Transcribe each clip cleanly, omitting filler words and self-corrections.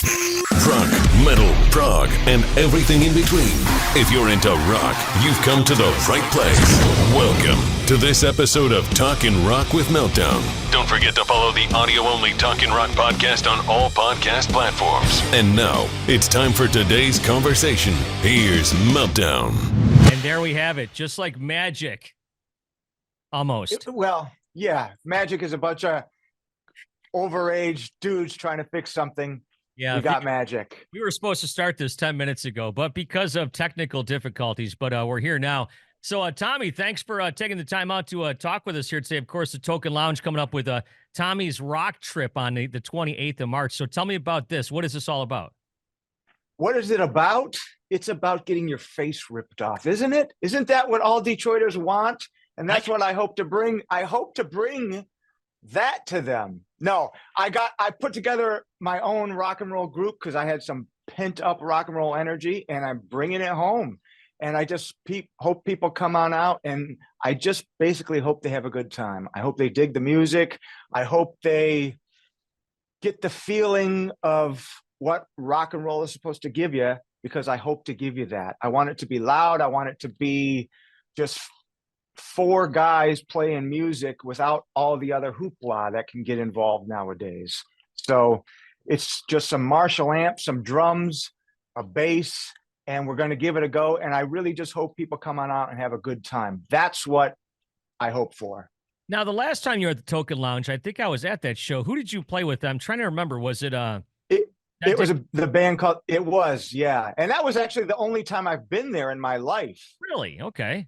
Rock, metal, prog, and everything in between. If you're into rock, you've come to the right place. Welcome to this episode of Talkin Rock with Meltdown. Don't forget to follow the audio-only Talkin Rock podcast on all podcast platforms. And now, it's time for today's conversation. Here's Meltdown. And there we have it, just like magic. Almost. Well, yeah, magic is a bunch of overage dudes trying to fix something. Yeah, we got magic. We were supposed to start this 10 minutes ago, but because of technical difficulties, but we're here now. So, Tommy, thanks for taking the time out to talk with us here today. Of course, the Talkin Lounge coming up with Tommy's rock trip on the 28th of March. So tell me about this. What is this all about? What is it about? It's about getting your face ripped off, isn't it? Isn't that what all Detroiters want? And that's what I hope to bring. I hope to bring that to them. No, I put together my own rock and roll group because I had some pent up rock and roll energy, and I'm bringing it home. And I just hope people come on out, and I just basically hope they have a good time. I hope they dig the music. I hope they get the feeling of what rock and roll is supposed to give you, because I hope to give you that. I want it to be loud. I want it to be just four guys playing music without all the other hoopla that can get involved nowadays. So it's just some Marshall amps, some drums, a bass, and we're going to give it a go. And I really just hope people come on out and have a good time. That's what I hope for. Now, the last time you were at the Talkin Lounge, I think I was at that show. Who did you play with? I'm trying to remember. Was it it was the band called It Was, yeah. And that was actually the only time I've been there in my life. Really? Okay.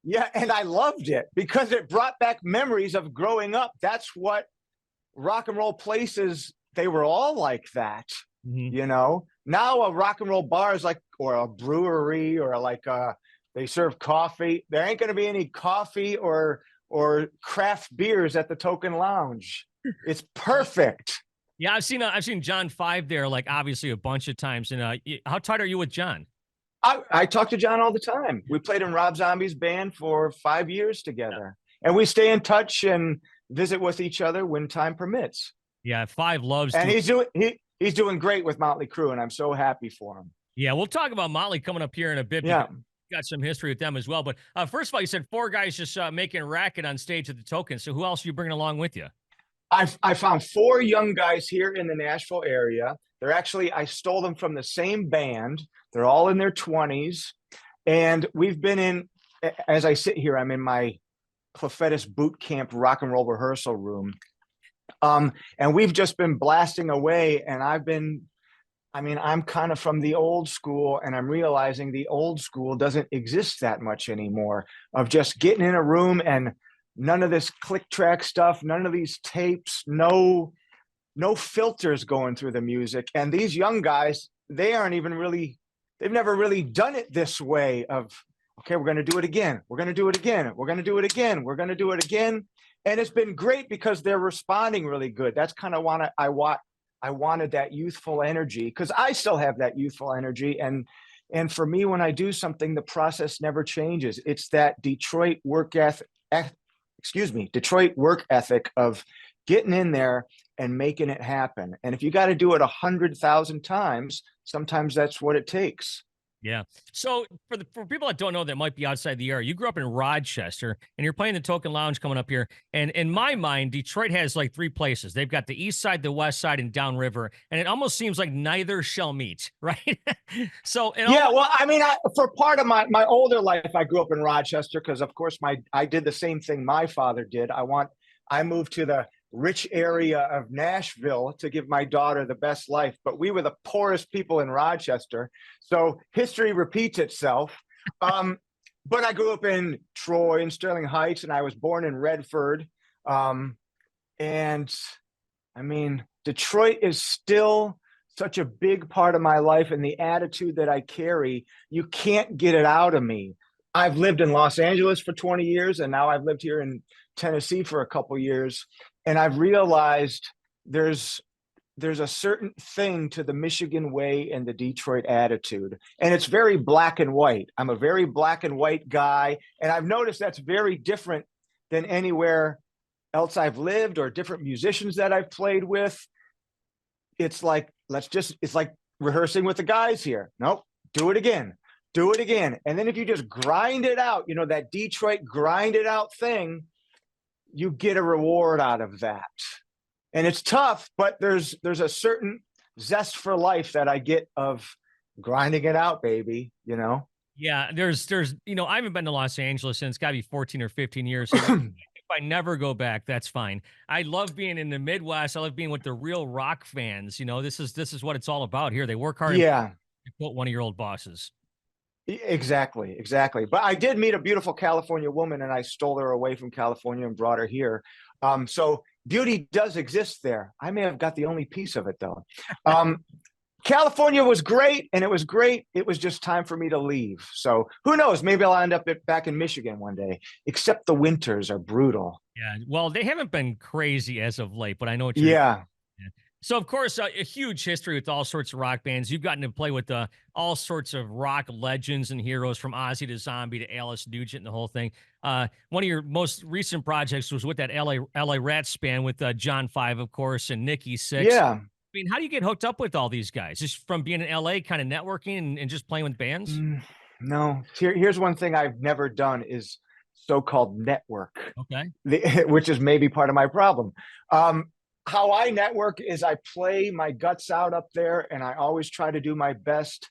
Yeah, and I loved it because it brought back memories of growing up. That's what rock and roll places, they were all like that, you know? Now a rock and roll bar is like, or a brewery, or like they serve coffee. There ain't going to be any coffee or craft beers at the Talkin Lounge. It's perfect. Yeah, I've seen John 5 there, like obviously a bunch of times. And how tight are you with John? I talk to John all the time. We played in Rob Zombie's band for 5 years together, and we stay in touch and visit with each other when time permits. Yeah, 5 loves. And he's doing great with Motley Crue, and I'm so happy for him. Yeah, we'll talk about Motley coming up here in a bit. Yeah, got some history with them as well. But first of all, you said 4 guys just making racket on stage at the Talkin. So who else are you bringing along with you? I found 4 young guys here in the Nashville area. They're actually, I stole them from the same band. They're all in their 20s. And we've been in, as I sit here, I'm in my Clufetos boot camp rock and roll rehearsal room. And we've just been blasting away. And I'm kind of from the old school, and I'm realizing the old school doesn't exist that much anymore, of just getting in a room and none of this click track stuff, none of these tapes, no filters going through the music. And these young guys, they've never really done it this way of, okay, we're going to do it again. We're going to do it again. We're going to do it again. We're going to do it again. And it's been great because they're responding really good. That's kind of I wanted that youthful energy, because I still have that youthful energy. And for me, when I do something, the process never changes. It's that Detroit work ethic of getting in there and making it happen. And if you got to do it 100,000 times, sometimes that's what it takes. Yeah. So for people that don't know, that might be outside the area, you grew up in Rochester and you're playing the Talkin Lounge coming up here. And in my mind, Detroit has like 3 places. They've got the east side, the west side, and downriver. And it almost seems like neither shall meet, right? So for part of my older life, I grew up in Rochester because, of course, I did the same thing my father did. I moved to the rich area of Nashville to give my daughter the best life, but we were the poorest people in Rochester. So history repeats itself. But I grew up in Troy and Sterling Heights, and I was born in Redford. And I mean, Detroit is still such a big part of my life, and the attitude that I carry, you can't get it out of me. I've lived in Los Angeles for 20 years, and now I've lived here in Tennessee for a couple years. And I've realized there's a certain thing to the Michigan way and the Detroit attitude. And it's very black and white. I'm a very black and white guy. And I've noticed that's very different than anywhere else I've lived or different musicians that I've played with. It's like it's like rehearsing with the guys here. Nope, do it again. Do it again. And then if you just grind it out, that Detroit grind it out thing, you get a reward out of that. And it's tough, but there's a certain zest for life that I get of grinding it out, baby, Yeah, there's I haven't been to Los Angeles since, got to be 14 or 15 years. So if I never go back, that's fine. I love being in the Midwest. I love being with the real rock fans. This is what it's all about here. They work hard. Yeah. To quote one of your old bosses. Exactly. But I did meet a beautiful California woman, and I stole her away from California and brought her here. So beauty does exist there. I may have got the only piece of it, though. California was great, and it was great. It was just time for me to leave. So who knows? Maybe I'll end up back in Michigan one day, except the winters are brutal. Yeah, well, they haven't been crazy as of late, but I know what you're Yeah. So, of course, a huge history with all sorts of rock bands. You've gotten to play with all sorts of rock legends and heroes, from Ozzy to Zombie to Alice Nugent and the whole thing. One of your most recent projects was with that LA Rats band with John 5, of course, and Nikki 6. Yeah. I mean, how do you get hooked up with all these guys? Just from being in LA, kind of networking and just playing with bands? No. Here's one thing I've never done is so-called network. Okay. Which is maybe part of my problem. How I network is I play my guts out up there, and I always try to do my best.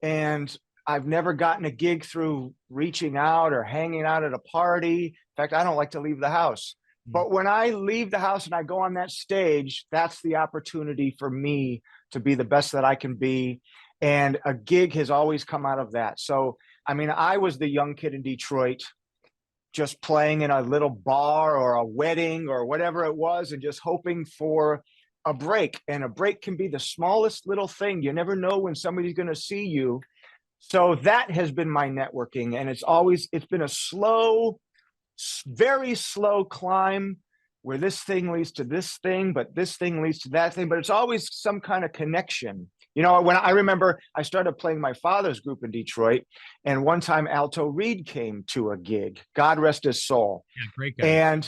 And I've never gotten a gig through reaching out or hanging out at a party. In fact, I don't like to leave the house. But when I leave the house and I go on that stage, that's the opportunity for me to be the best that I can be. And a gig has always come out of that. So, I mean, I was the young kid in Detroit, just playing in a little bar or a wedding or whatever it was, and just hoping for a break. And a break can be the smallest little thing. You never know when somebody's going to see you. So that has been my networking. And it's been a slow, very slow climb where this thing leads to this thing, but this thing leads to that thing. But it's always some kind of connection. When I remember I started playing my father's group in Detroit, and one time Alto Reed came to a gig, God rest his soul. Yeah, great guy.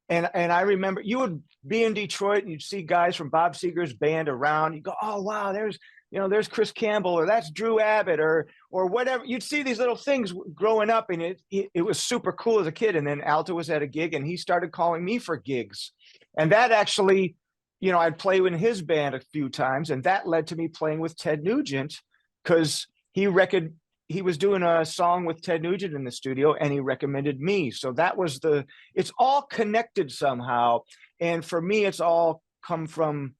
And I remember you would be in Detroit and you'd see guys from Bob Seger's band around. You go, oh wow, there's Chris Campbell, or that's Drew Abbott, or whatever. You'd see these little things growing up, and it was super cool as a kid. And then Alto was at a gig, and he started calling me for gigs, and that actually, I'd play in his band a few times, and that led to me playing with Ted Nugent, because he was doing a song with Ted Nugent in the studio, and he recommended me. So that was it's all connected somehow. And for me, it's all come from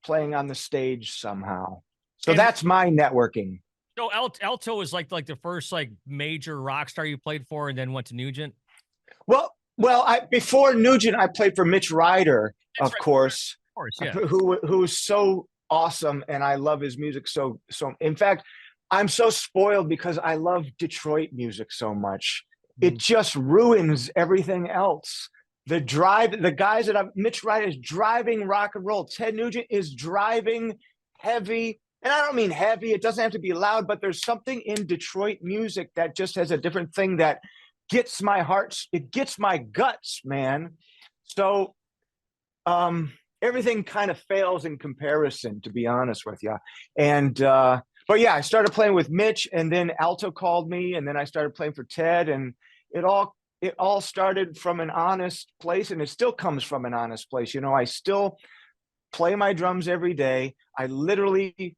playing on the stage somehow. So that's my networking. So Alto was like the first major rock star you played for, and then went to Nugent? Well, before Nugent, I played for Mitch Rider, of course. Yeah. Who is so awesome, and I love his music so. In fact, I'm so spoiled because I love Detroit music so much. It just ruins everything else. The guys that Mitch Rider is driving rock and roll. Ted Nugent is driving heavy, and I don't mean heavy. It doesn't have to be loud, but there's something in Detroit music that just has a different thing that gets my heart. It gets my guts, man. So, everything kind of fails in comparison, to be honest with you. And, but yeah, I started playing with Mitch, and then Alto called me, and then I started playing for Ted, and it all started from an honest place, and it still comes from an honest place. I still play my drums every day. I literally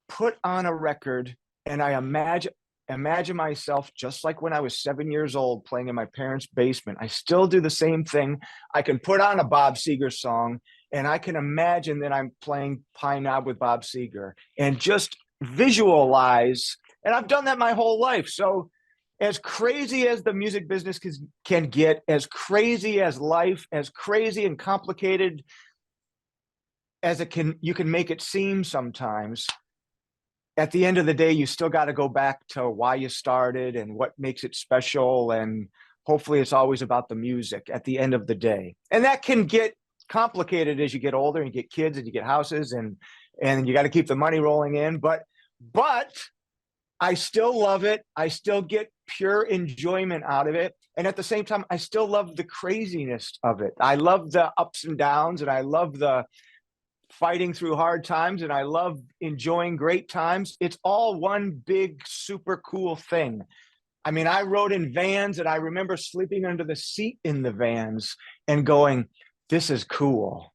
put on a record, and I imagine myself just like when I was 7 years old playing in my parents' basement. I still do the same thing. I can put on a Bob Seger song, and I can imagine that I'm playing Pine Knob with Bob Seger, and just visualize. And I've done that my whole life. So as crazy as the music business can get, as crazy as life, as crazy and complicated as you can make it seem sometimes, at the end of the day, you still got to go back to why you started and what makes it special. And hopefully it's always about the music at the end of the day. And that can get complicated as you get older and you get kids and you get houses, and you got to keep the money rolling in. But I still love it. I still get pure enjoyment out of it. And at the same time, I still love the craziness of it. I love the ups and downs, and I love the fighting through hard times, and I love enjoying great times. It's all one big, super cool thing. I mean, I rode in vans, and I remember sleeping under the seat in the vans and going, this is cool.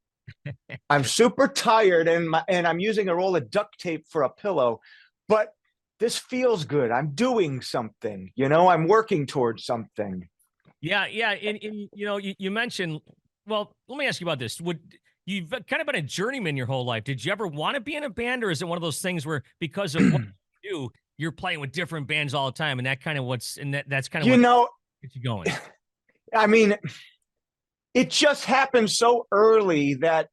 I'm super tired, and I'm using a roll of duct tape for a pillow, but this feels good. I'm doing something, I'm working towards something. Yeah. And you mentioned, well, let me ask you about this. You've kind of been a journeyman your whole life. Did you ever want to be in a band, or is it one of those things where because of what you do, you're playing with different bands all the time, and that's kind of what gets you going? I mean, it just happened so early that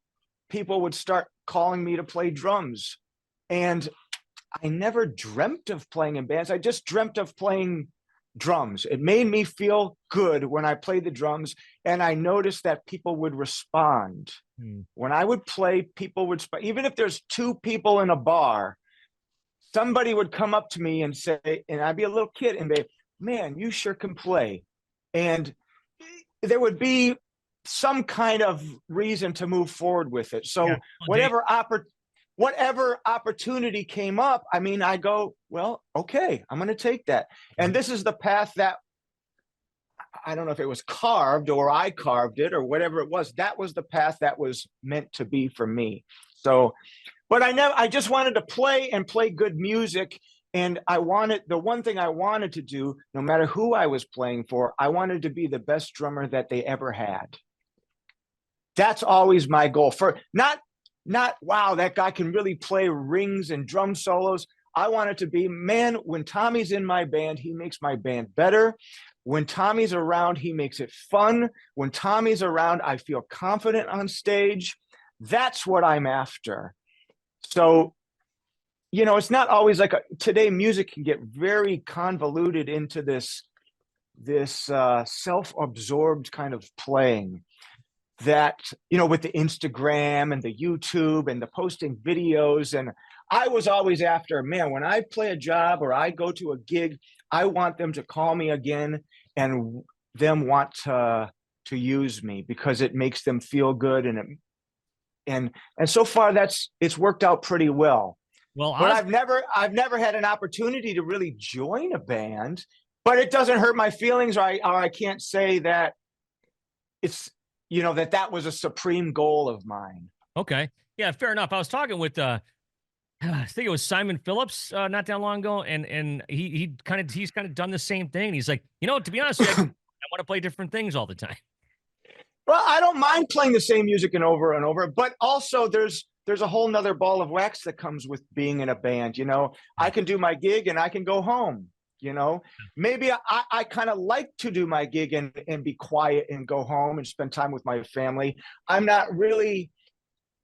people would start calling me to play drums. And I never dreamt of playing in bands. I just dreamt of playing drums. It made me feel good when I played the drums, and I noticed that people would respond. When I would play, people would, even if there's two people in a bar, somebody would come up to me and say, and I'd be a little kid, and they, man, you sure can play. And there would be some kind of reason to move forward with it. So whatever opportunity came up, I mean, I go, well, okay, I'm going to take that. And this is the path that, I don't know if it was carved or I carved it or whatever it was. That was the path that was meant to be for me. So, but I just wanted to play and play good music. And the one thing I wanted to do, no matter who I was playing for, I wanted to be the best drummer that they ever had. That's always my goal. For not, wow, that guy can really play rings and drum solos. I want it to be, man, when Tommy's in my band, he makes my band better. When Tommy's around, he makes it fun. When Tommy's around, I feel confident on stage. That's what I'm after. So, it's not always like today music can get very convoluted into this self-absorbed kind of playing that, with the Instagram and the YouTube and the posting videos. And I was always after, man, when I play a job or I go to a gig, I want them to call me again and them want to use me because it makes them feel good. And so far it's worked out pretty well. Well, but I've never had an opportunity to really join a band, but it doesn't hurt my feelings, or I can't say that it's, that was a supreme goal of mine. Okay. Yeah, fair enough. I was talking with I think it was Simon Phillips not that long ago, and he's kind of done the same thing. He's like, to be honest with you, I want to play different things all the time. Well, I don't mind playing the same music and over, but also there's a whole nother ball of wax that comes with being in a band. I can do my gig and I can go home. Maybe I kind of like to do my gig and be quiet and go home and spend time with my family. I'm not really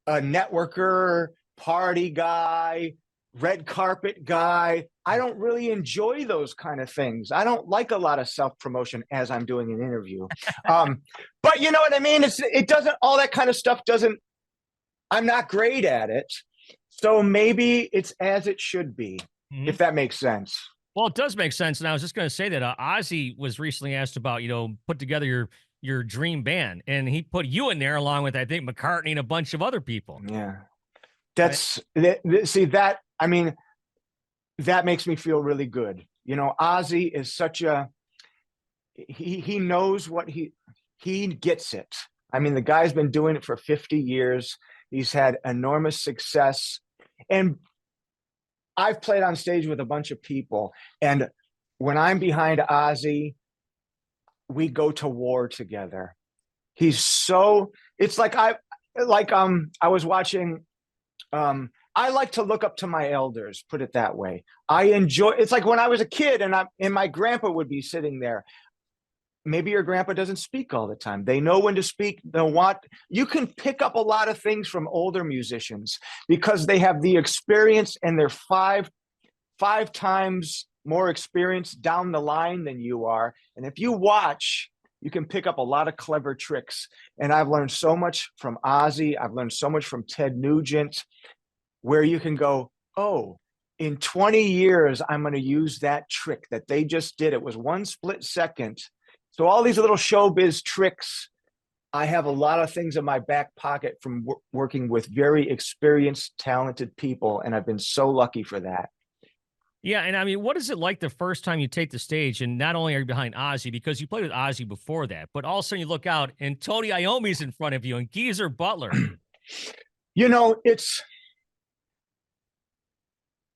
a networker, party guy, red carpet guy. I don't really enjoy those kind of things. I don't like a lot of self-promotion as I'm doing an interview. But you know what I mean? It doesn't, all that kind of stuff doesn't, I'm not great at it. So maybe it's as it should be, if that makes sense. Well, it does make sense. And I was just going to say that Ozzy was recently asked about, put together your dream band, and he put you in there along with, I think, McCartney and a bunch of other people. Yeah. See that, I mean, that makes me feel really good. Ozzy is he knows what he gets it. I mean, the guy's been doing it for 50 years. He's had enormous success. And I've played on stage with a bunch of people. And when I'm behind Ozzy, we go to war together. It's like I was watching, I like to look up to my elders, put it that way. It's like when I was a kid and my grandpa would be sitting there. Maybe your grandpa doesn't speak all the time. They know when to speak. You can pick up a lot of things from older musicians because they have the experience and they're five times more experience down the line than you are. And if you watch, you can pick up a lot of clever tricks. And I've learned so much from Ozzy. I've learned so much from Ted Nugent, where you can go, oh, in 20 years, I'm going to use that trick that they just did. It was one split second. So all these little showbiz tricks I have a lot of things in my back pocket from working with very experienced, talented people, and I've been so lucky for that. Yeah, and I mean, what is it like the first time you take the stage and not only are you behind Ozzy, because you played with Ozzy before that, but all of a sudden you look out and Tony Iommi's in front of you and Geezer Butler. It's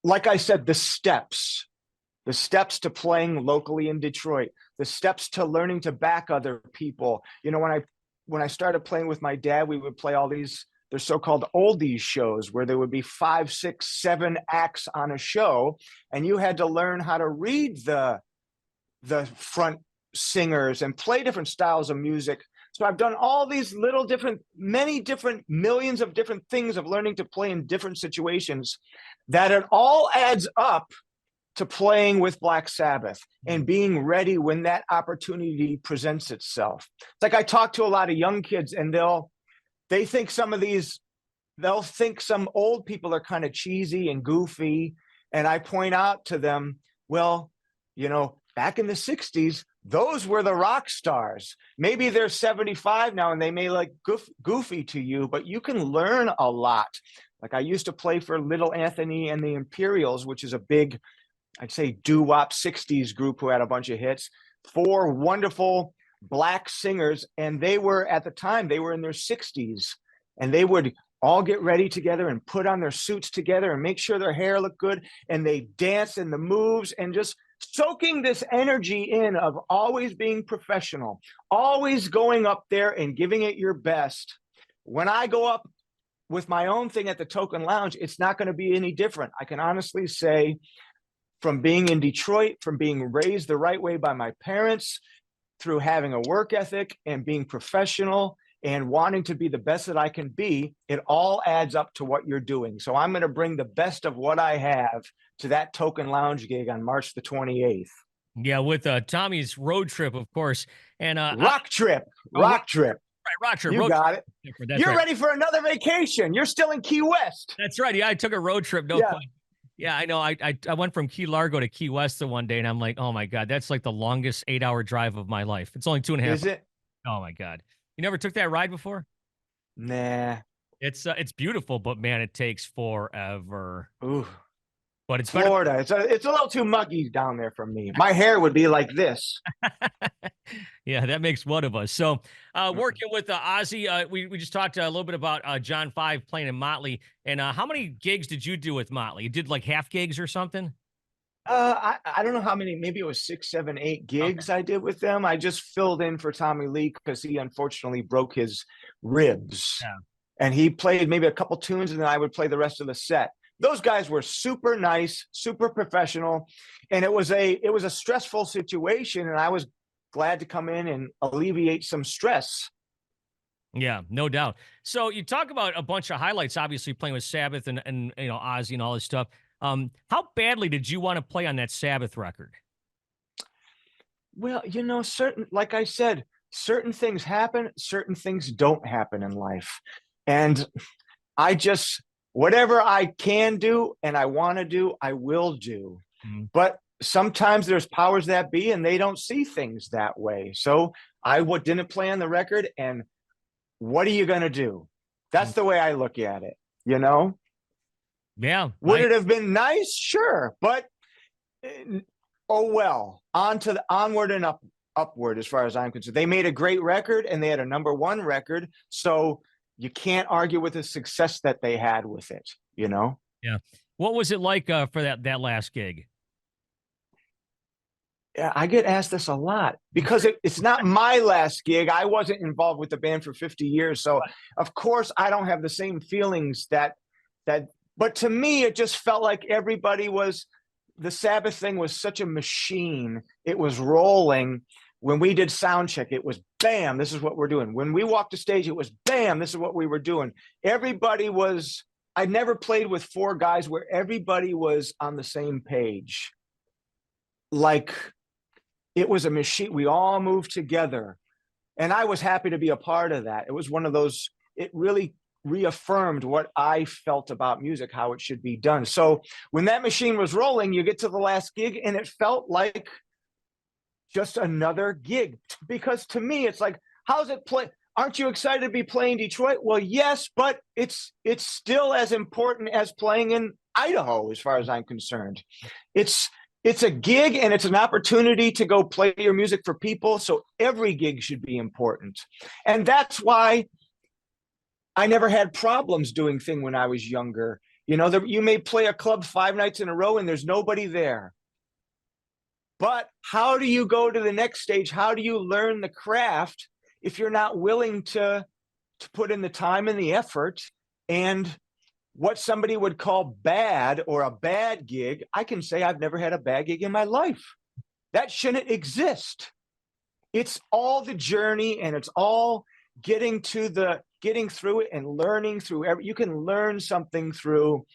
like I said, the steps to playing locally in Detroit, the steps to learning to back other people. When I started playing with my dad, we would play all these, they're so-called oldies shows where there would be 5, 6, 7 acts on a show. And you had to learn how to read the front singers and play different styles of music. So I've done all these many different millions of different things of learning to play in different situations, that it all adds up to playing with Black Sabbath and being ready when that opportunity presents itself. It's like I talk to a lot of young kids and they'll think some old people are kind of cheesy and goofy. And I point out to them, well, back in the 60s, those were the rock stars. Maybe they're 75 now and they may look goofy to you, but you can learn a lot. Like I used to play for Little Anthony and the Imperials, which is a big, I'd say, doo-wop 60s group who had a bunch of hits. 4 wonderful Black singers, and at the time they were in their 60s, and they would all get ready together and put on their suits together and make sure their hair looked good, and they dance in the moves and just soaking this energy in of always being professional, always going up there and giving it your best. When I go up with my own thing at the Talkin Lounge, it's not going to be any different. I can honestly say, from being in Detroit, from being raised the right way by my parents, through having a work ethic and being professional and wanting to be the best that I can be, it all adds up to what you're doing. So I'm going to bring the best of what I have to that Talkin Lounge gig on March the 28th. Yeah, with Tommy's road trip, of course. And rock trip. Right, rock trip. You got it. You're right. ready for another vacation. You're still in Key West. That's right. Yeah, I took a road trip. No fun. Yeah, I know. I went from Key Largo to Key West the one day, and I'm like, oh my God, that's like the longest 8-hour drive of my life. It's only 2.5 hours. Is it? Oh my God. You never took that ride before? Nah. It's beautiful, but man, it takes forever. Ooh. But it's Florida. It's a little too muggy down there for me. My hair would be like this. Yeah, that makes one of us. So working with Ozzy, we just talked a little bit about John 5 playing in Motley. And how many gigs did you do with Motley? You did like half gigs or something? I don't know how many, maybe it was 6, 7, 8 gigs I did with them. I just filled in for Tommy Lee because he unfortunately broke his ribs. Yeah. And he played maybe a couple tunes and then I would play the rest of the set. Those guys were super nice, super professional. And it was a stressful situation. And I was glad to come in and alleviate some stress. Yeah, no doubt. So you talk about a bunch of highlights, obviously playing with Sabbath and Ozzy and all this stuff. How badly did you want to play on that Sabbath record? Well, like I said, certain things happen, certain things don't happen in life. And whatever I can do and I want to do, I will do. Mm-hmm. But sometimes there's powers that be and they don't see things that way. So I didn't play on the record, and what are you going to do? That's the way I look at it, Yeah. Would it have been nice? Sure. But oh well, onward and upward as far as I'm concerned. They made a great record and they had a #1 record. So you can't argue with the success that they had with it, Yeah. What was it like for that last gig? Yeah, I get asked this a lot because it's not my last gig. I wasn't involved with the band for 50 years. So of course I don't have the same feelings but to me, it just felt like the Sabbath thing was such a machine. It was rolling. When we did sound check, it was bam, this is what we're doing. When we walked the stage, it was bam, this is what we were doing. I never played with 4 guys where everybody was on the same page. Like it was a machine. We all moved together. And I was happy to be a part of that. It was one of those, it really reaffirmed what I felt about music, how it should be done. So when that machine was rolling, you get to the last gig and it felt like just another gig, because to me, it's like, how's it play? aren't you excited to be playing Detroit? Well, yes, but it's still as important as playing in Idaho, as far as I'm concerned. It's a gig and it's an opportunity to go play your music for people. So every gig should be important. And that's why I never had problems doing things when I was younger. You may play a club 5 nights in a row and there's nobody there. But how do you go to the next stage? How do you learn the craft if you're not willing to put in the time and the effort? And what somebody would call bad or a bad gig, I can say I've never had a bad gig in my life. That shouldn't exist. It's all the journey, and it's all getting through it and learning through you can learn something through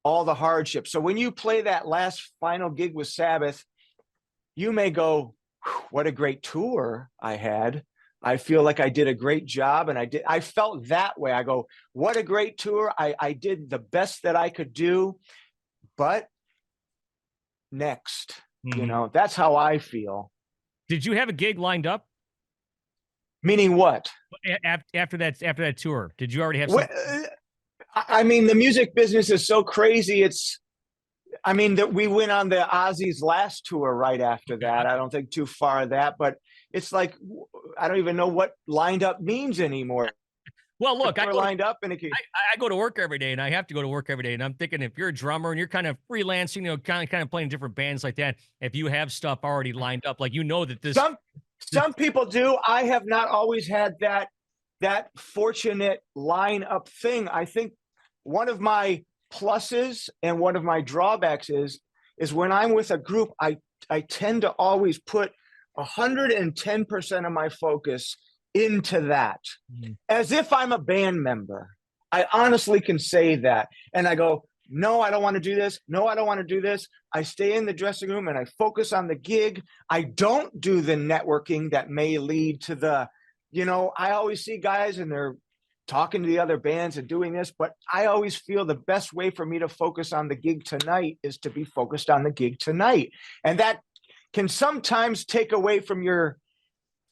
all the hardships. So when you play that last final gig with Sabbath, you may go, what a great tour I had. I feel like I did a great job, and I felt that way. I go, what a great tour. I did the best that I could do, but next, that's how I feel. Did you have a gig lined up? Meaning what? After that tour, did you already have something? I mean, the music business is so crazy. That we went on the Ozzy's last tour right after that. I don't think too far of that, but it's like, I don't even know what lined up means anymore. Well, look, I go to work every day, and I have to go to work every day. And I'm thinking, if you're a drummer and you're kind of freelancing, kind of playing different bands like that, if you have stuff already lined up, like that this. Some people do. I have not always had that fortunate line-up thing. I think one of my pluses and one of my drawbacks is when I'm with a group, I tend to always put 110% of my focus into that, as if I'm a band member. I honestly can say that. And I go, no, I don't want to do this. No, I don't want to do this. I stay in the dressing room and I focus on the gig. I don't do the networking that may lead to the, I always see guys and they're talking to the other bands and doing this, but I always feel the best way for me to focus on the gig tonight is to be focused on the gig tonight. And that can sometimes take away from your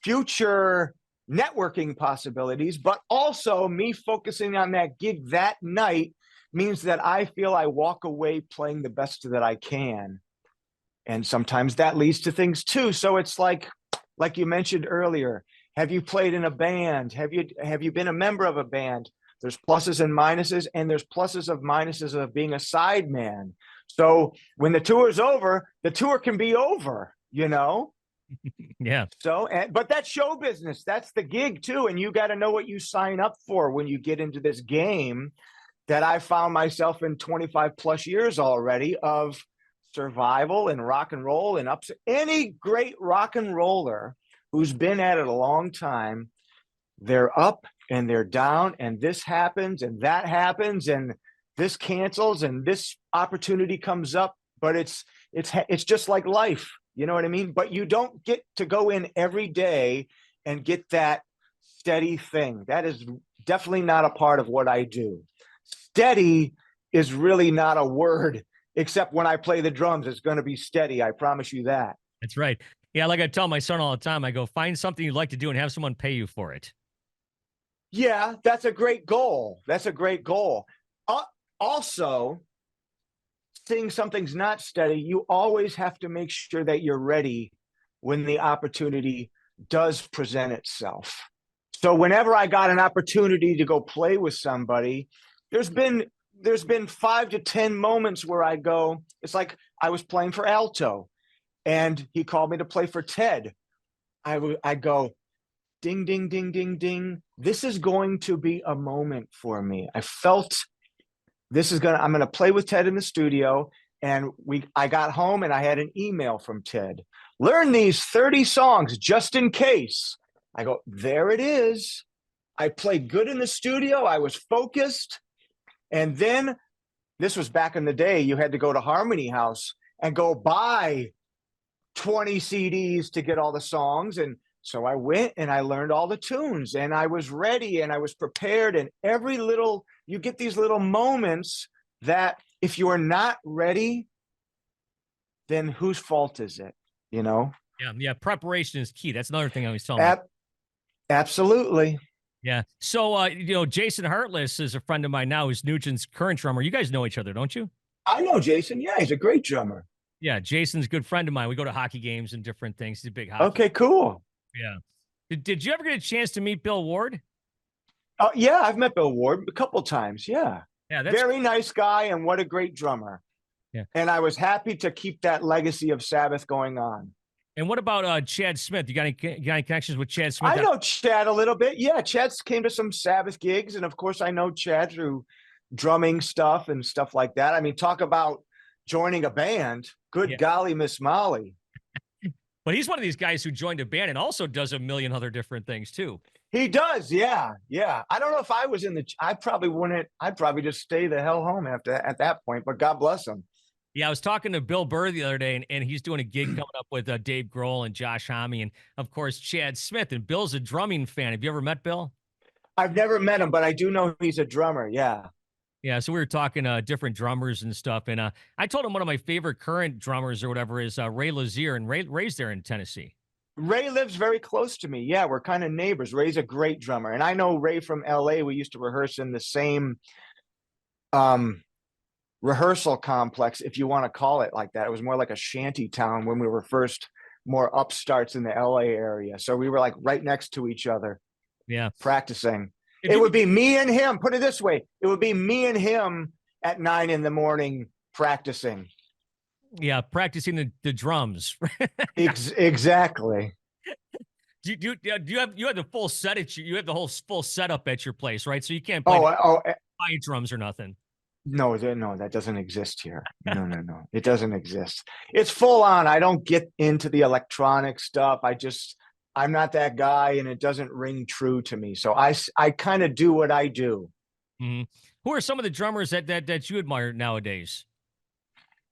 future networking possibilities, but also me focusing on that gig that night means that I feel I walk away playing the best that I can. And sometimes that leads to things too. So it's like you mentioned earlier, have you played in a band? Have you been a member of a band? There's pluses and minuses, and there's pluses of minuses of being a side man. So when the tour's over, the tour can be over, Yeah. So, but that's show business. That's the gig too. And you got to know what you sign up for when you get into this game that I found myself in 25 plus years already of survival and rock and roll and ups. Any great rock and roller who's been at it a long time, they're up and they're down, and this happens and that happens and this cancels and this opportunity comes up, but it's just like life. You know what I mean? But you don't get to go in every day and get that steady thing. That is definitely not a part of what I do. Steady is really not a word, except when I play the drums, it's going to be steady. I promise you that. That's right. Yeah, like I tell my son all the time, I go, find something you'd like to do and have someone pay you for it. Yeah, that's a great goal. That's a great goal. Also, seeing something's not steady, you always have to make sure that you're ready when the opportunity does present itself. So whenever I got an opportunity to go play with somebody, there's been 5 to 10 moments where I go, it's like I was playing for Alto and he called me to play for Ted. I go, ding, ding, ding, ding, ding. This is going to be a moment for me. I felt I'm going to play with Ted in the studio. And I got home and I had an email from Ted. Learn these 30 songs just in case. I go, there it is. I played good in the studio. I was focused. And then this was back in the day, you had to go to Harmony House and go buy 20 CDs to get all the songs. And so I went and I learned all the tunes and I was ready and I was prepared. And you get these little moments that if you're not ready, then whose fault is it? Yeah. Preparation is key. That's another thing I always tell them. Absolutely. Yeah. So, Jason Hartless is a friend of mine now, who's Nugent's current drummer. You guys know each other, don't you? I know Jason. Yeah, he's a great drummer. Yeah. Jason's a good friend of mine. We go to hockey games and different things. He's a big hockey. Okay, cool. Yeah. Did you ever get a chance to meet Bill Ward? Yeah, I've met Bill Ward a couple times. Yeah. Yeah. That's Very nice guy, and what a great drummer. Yeah. And I was happy to keep that legacy of Sabbath going on. And what about Chad Smith? You got any connections with Chad Smith? I know Chad a little bit. Yeah, Chad came to some Sabbath gigs, and of course, I know Chad through drumming stuff and stuff like that. I mean, talk about joining a band. Good golly, Miss Molly. But he's one of these guys who joined a band and also does a million other different things too. He does, yeah. I don't know if I was I probably wouldn't. I'd probably just stay the hell home at that point. But God bless him. Yeah, I was talking to Bill Burr the other day, and he's doing a gig coming up with Dave Grohl and Josh Homme, and of course Chad Smith. And Bill's a drumming fan. Have you ever met Bill? I've never met him, but I do know he's a drummer. Yeah. Yeah, so we were talking different drummers and stuff, and I told him one of my favorite current drummers or whatever is Ray Lazier, and Ray's there in Tennessee. Ray lives very close to me. Yeah, we're kind of neighbors. Ray's a great drummer, and I know Ray from LA. We used to rehearse in the same rehearsal complex, if you want to call it like that. It was more like a shanty town when we were first more upstarts in the LA area. So we were like right next to each other. Yeah. Practicing. It would be me and him. Put it this way. It would be me and him at 9 a.m. practicing. Yeah. Practicing the drums. Exactly. Do you have the full set you have the whole full setup at your place, right? So you can't play drums or nothing. No, that doesn't exist here. No. It doesn't exist. It's full on. I don't get into the electronic stuff. I'm not that guy, and it doesn't ring true to me. So I kind of do what I do. Mm-hmm. Who are some of the drummers that you admire nowadays?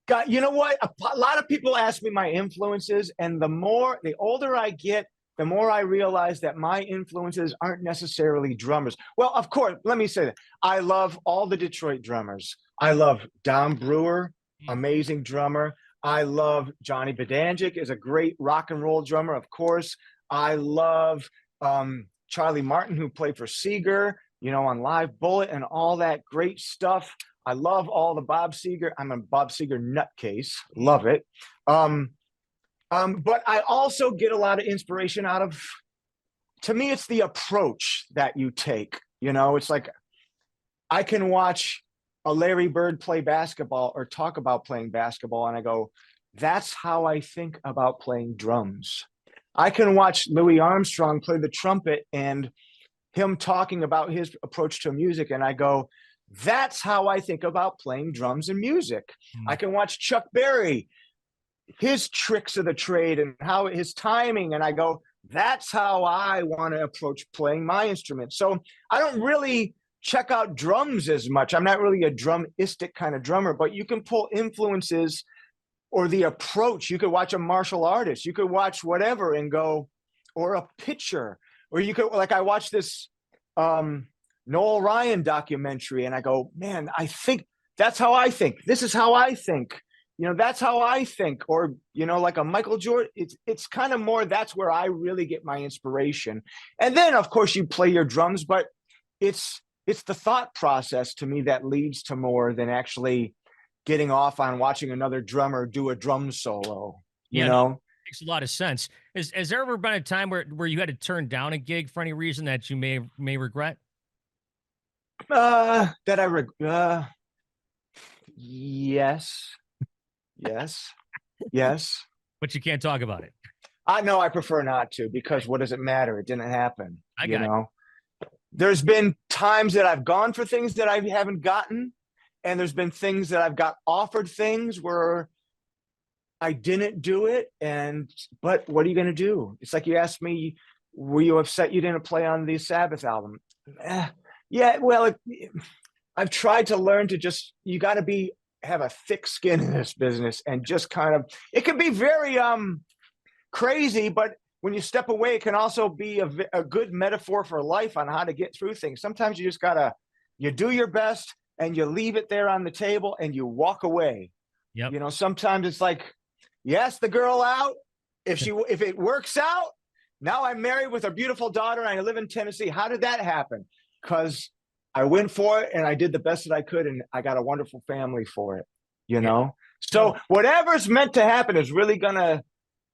God, you know what? A lot of people ask me my influences, and the older I get, the more I realize that my influences aren't necessarily drummers. Well, of course, let me say that. I love all the Detroit drummers. I love Don Brewer, amazing drummer. I love Johnny Bedanjic, is a great rock and roll drummer, of course. I love Charlie Martin, who played for Seger, on Live Bullet and all that great stuff. I love all the Bob Seger. I'm a Bob Seger nutcase. Love it. But I also get a lot of inspiration out of, to me, it's the approach that you take. It's like I can watch a Larry Bird play basketball or talk about playing basketball, and I go, that's how I think about playing drums. I can watch Louis Armstrong play the trumpet and him talking about his approach to music, and I go, that's how I think about playing drums and music. I can watch Chuck Berry, his tricks of the trade and how his timing, and I go, that's how I want to approach playing my instrument. So I don't really check out drums as much. I'm not really a drumistic kind of drummer, but you can pull influences or the approach. You could watch a martial artist, you could watch whatever and go, or a pitcher, or you could, like I watched this Noel Ryan documentary, and I go, man, I think that's how I think. This is how I think. That's how I think. Or, like a Michael Jordan, it's kind of more, that's where I really get my inspiration. And then, of course, you play your drums, but it's the thought process to me that leads to more than actually getting off on watching another drummer do a drum solo, Makes a lot of sense. Has there ever been a time where you had to turn down a gig for any reason that you may regret? That I regret? Yes. But you can't talk about it. No, I prefer not to, because what does it matter? It didn't happen. There's been times that I've gone for things that I haven't gotten, and there's been things that I've got offered things where I didn't do it. But what are you going to do? It's like you asked me, were you upset you didn't play on the Sabbath album? Yeah, well, I've tried to learn to you got to have a thick skin in this business, and just kind of, it can be very crazy, but when you step away, it can also be a good metaphor for life on how to get through things. Sometimes you just you do your best and you leave it there on the table and you walk away. Yep. Sometimes it's like, you ask the girl out. If it works out, Now I'm married with a beautiful daughter and I live in Tennessee. How did that happen? Because I went for it and I did the best that I could, and I got a wonderful family for it, you know? So whatever's meant to happen is really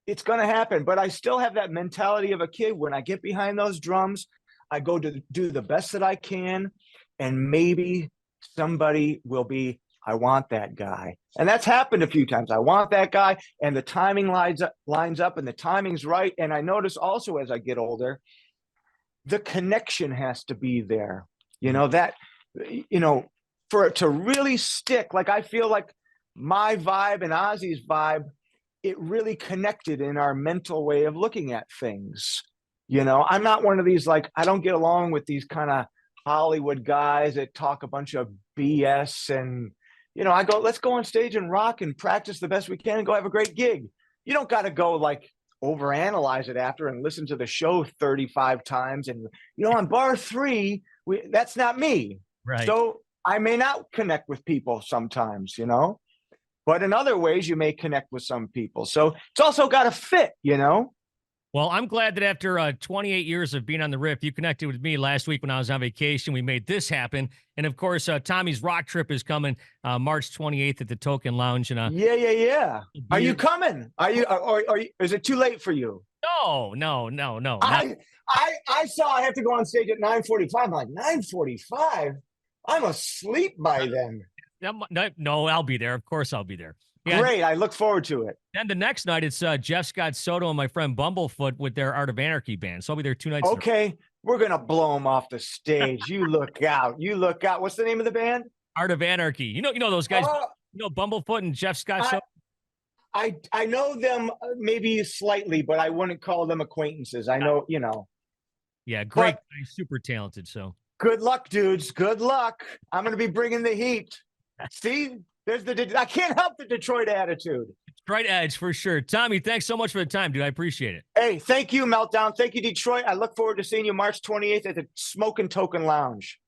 it's gonna happen. But I still have that mentality of a kid. When I get behind those drums, I go to do the best that I can, and maybe somebody will be, I want that guy. And that's happened a few times. I want that guy, and the timing lines up and the timing's right. And I notice also as I get older, the connection has to be there. You know, that, you know, for it to really stick, like I feel like my vibe and Ozzy's vibe, it really connected in our mental way of looking at things. You know, I'm not one of these, like, I don't get along with these kind of Hollywood guys that talk a bunch of BS. And, you know, I go, let's go on stage and rock and practice the best we can and go have a great gig. You don't got to go like overanalyze it after and listen to the show 35 times. And, you know, on bar 3, that's not me. Right. So I may not connect with people sometimes, you know, but in other ways you may connect with some people. So it's also got to fit, you know. Well, I'm glad that after 28 years of being on the Riff, you connected with me last week when I was on vacation. We made this happen. And of course, Tommy's rock trip is coming March 28th at the Talkin Lounge. And yeah. Are you coming? Are you, is it too late for you? No. I saw I have to go on stage at 9:45. I'm like, 9:45? I'm asleep by then. No, I'll be there. Of course I'll be there. Yeah. Great. I look forward to it. Then the next night, it's Jeff Scott Soto and my friend Bumblefoot with their Art of Anarchy band. So I'll be there 2 nights. Okay. We're going to blow them off the stage. You look out. You look out. What's the name of the band? Art of Anarchy. You know those guys, you know, Bumblefoot and Jeff Scott Soto? I know them maybe slightly, but I wouldn't call them acquaintances. I know, you know. Yeah, great guy, super talented. So good luck, dudes. Good luck. I'm going to be bringing the heat. See, I can't help the Detroit attitude. Detroit edge for sure. Tommy, thanks so much for the time, dude. I appreciate it. Hey, thank you, Meltdown. Thank you, Detroit. I look forward to seeing you March 28th at the Smokin' Talkin Lounge.